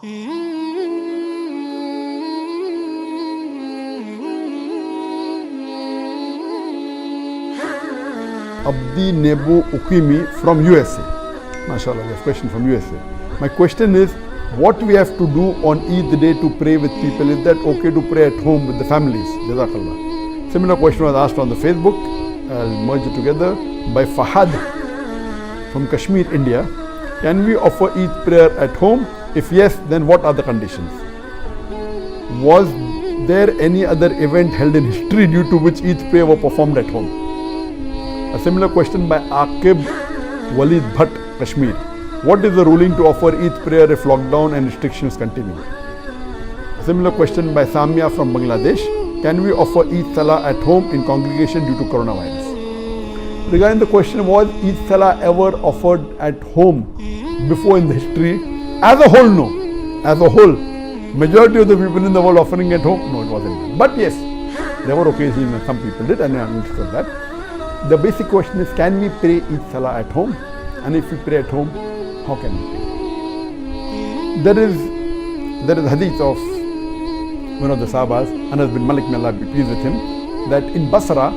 Abdi Nebu Ukimi from USA. MashaAllah, there's a question from USA. My question is, what we have to do on Eid day to pray with people? Is that okay to pray at home with the families? Jazakallah. Similar question was asked on the Facebook. I'll merge it together. By Fahad from Kashmir, India. Can we offer Eid prayer at home? If yes, then what are the conditions? Was there any other event held in history due to which Eid prayer were performed at home? A similar question by Aqib Walid Bhatt, Kashmir. What is the ruling to offer Eid prayer if lockdown and restrictions continue? A similar question by Samia from Bangladesh. Can we offer Eid Salah at home in congregation due to coronavirus? Regarding the question, was Eid Salah ever offered at home before in the history? As a whole, no. As a whole, majority of the people in the world offering at home, no, it wasn't. But yes, there were occasions when some people did, and I understood that. The basic question is, can we pray Eid Salah at home? And if we pray at home, how can we pray? There is hadith of one of the Sahabas, Anas bin Malik, may Allah be pleased with him, that in Basra,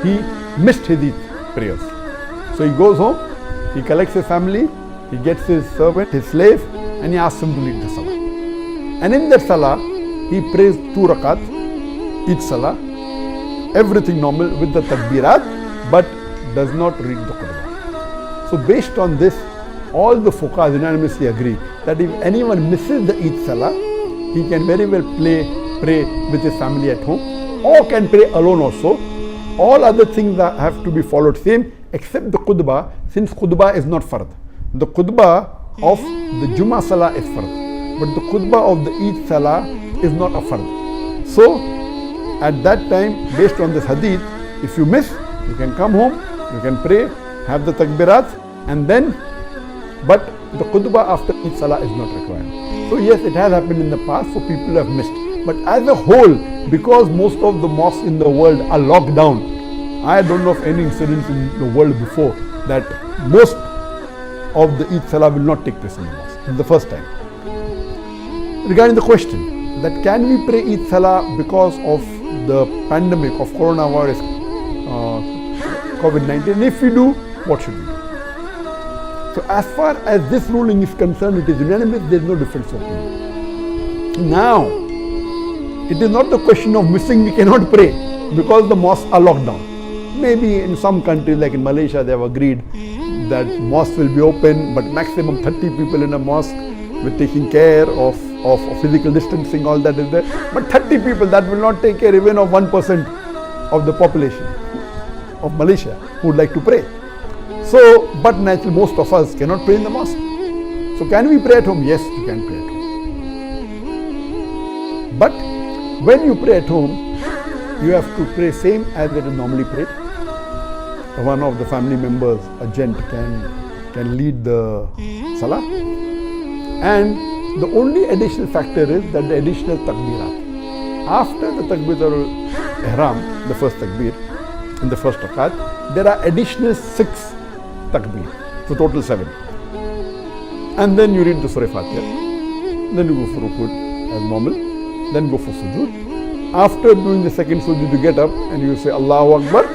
he missed his Eid prayers. So he goes home, he collects his family, he gets his servant, his slave, and he asks him to lead the Salah. And in that Salah, he prays 2 rakat, Eid Salah, everything normal with the takbirat, but does not read the Qur'an. So based on this, all the fuqahas unanimously agree that if anyone misses the Eid Salah, he can very well pray with his family at home, or can pray alone also. All other things have to be followed same, except the khutbah, since khutbah is not fard. The khutbah of the Jummah Salah is fard, but the khutbah of the Eid Salah is not a fard. So at that time, based on this hadith, if you miss, you can come home, you can pray, have the takbirat, and then, but the khutbah after Eid Salah is not required. So yes, it has happened in the past for people who have missed. But as a whole, because most of the mosques in the world are locked down, I don't know of any incidents in the world before that most of the Eid Salah will not take place in the mosque. It's the first time. Regarding the question that can we pray Eid Salah because of the pandemic of coronavirus, COVID-19, if we do, what should we do? So as far as this ruling is concerned, it is unanimous, there is no difference of opinion. Now, it is not the question of missing, we cannot pray because the mosques are locked down. Maybe in some countries like in Malaysia, they have agreed that mosques will be open, but maximum 30 people in a mosque with taking care of physical distancing, all that is there. But 30 people, that will not take care even of 1% of the population of Malaysia who would like to pray. So, but naturally most of us cannot pray in the mosque. So can we pray at home? Yes, you can pray at home. But when you pray at home, you have to pray same as it is normally prayed. One of the family members, a gent, can lead the Salah. And the only additional factor is that the additional takbirat. After the takbir al-ihram, the first takbir, in the first rakat, there are additional 6 takbir, so total 7. And then you read the Surah Fatiha, then you go for rukud as normal, then go for sujood. After doing the second sujood, you get up and you say Allahu Akbar,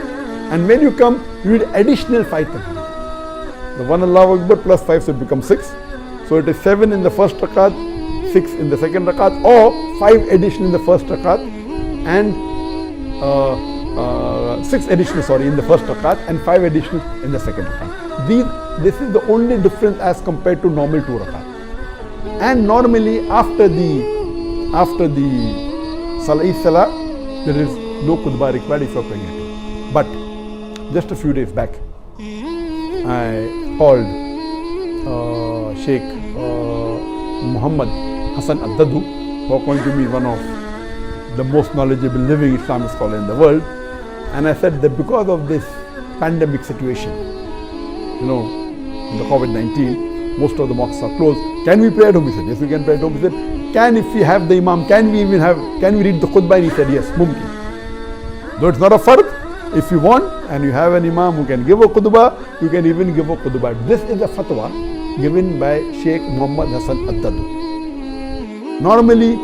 and when you come, you read additional 5 takbir. The one Allahu Akbar plus 5, so it becomes 6. So it is 7 in the first rakat, 6 in the second rakat, or 5 additional in the first rakat, and 6 additional in the first rakat, and 5 additional in the second rakat. This is the only difference as compared to normal 2 rakat. And normally after the Salah, there is no khutbah required if you are praying at home. But just a few days back, I called Sheikh Muhammad Hassan Addadu, who according to me is one of the most knowledgeable living Islamic scholar in the world. And I said that because of this pandemic situation, the COVID-19, most of the mosques are closed. Can we pray at home? He said, yes, we can pray at home. He said, if we have the imam, can we read the khutbah? And he said, yes, mumkin. Though it's not a fard, if you want and you have an imam who can give a khutbah, you can even give a khutbah. This is a fatwa given by Sheikh Muhammad Hassan Addadu. Normally,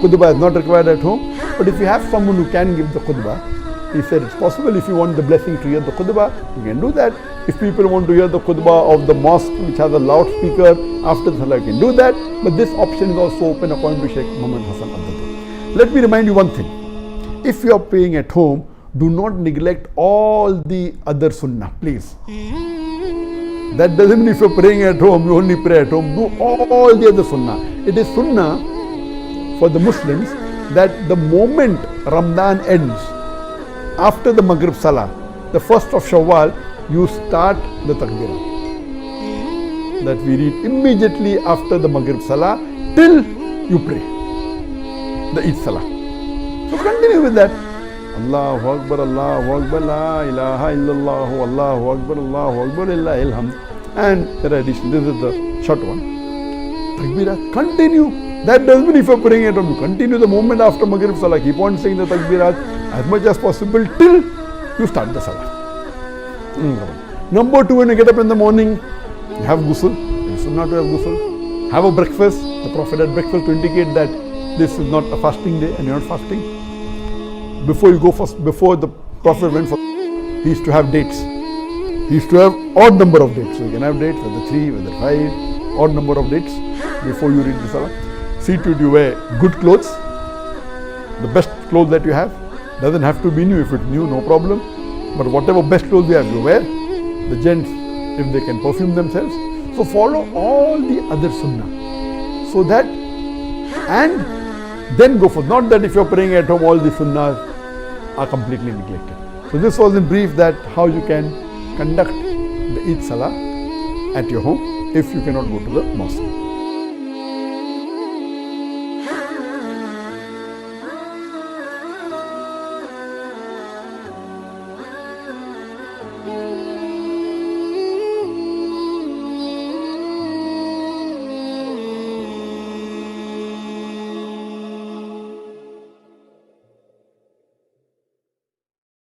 khutbah is not required at home, but if you have someone who can give the khutbah, he said it's possible. If you want the blessing to hear the khutbah, you can do that. If people want to hear the khutbah of the mosque which has a loudspeaker after the salah, you can do that. But this option is also open according to Sheikh Muhammad Hassan Abdul. Let me remind you one thing. If you are praying at home, do not neglect all the other sunnah, please. That doesn't mean if you're praying at home, you only pray at home. Do all the other sunnah. It is sunnah for the Muslims that the moment Ramadan ends, after the Maghrib Salah, the first of Shawwal, you start the Takbirah. That we read immediately after the Maghrib Salah till you pray the Eid Salah. So continue with that. Allahu Akbar, La ilaha illallah, Allahu Akbar, Lillahi alhamd. And there are additions. This is the short one. Takbirat, continue. That doesn't mean if you're praying at home, you continue the moment after Maghrib Salah. Keep on saying the Takbirat as much as possible till you start the Salah. Number 2, when you get up in the morning, you have ghusl. It's sunnah to have ghusl. Have a breakfast. The Prophet had breakfast to indicate that this is not a fasting day and you're not fasting. Before the Prophet went for, he used to have dates. He used to have odd number of dates. So you can have dates, whether 3, whether 5, odd number of dates before you read the Salah. See to it you wear good clothes, the best clothes that you have. Doesn't have to be new. If it's new, no problem. But whatever best clothes you have, you wear. The gents, if they can perfume themselves. So follow all the other sunnah. So that, and then go for, not that if you're praying at home, all the sunnahs are completely neglected. So this was in brief that how you can conduct the Eid Salah at your home if you cannot go to the mosque.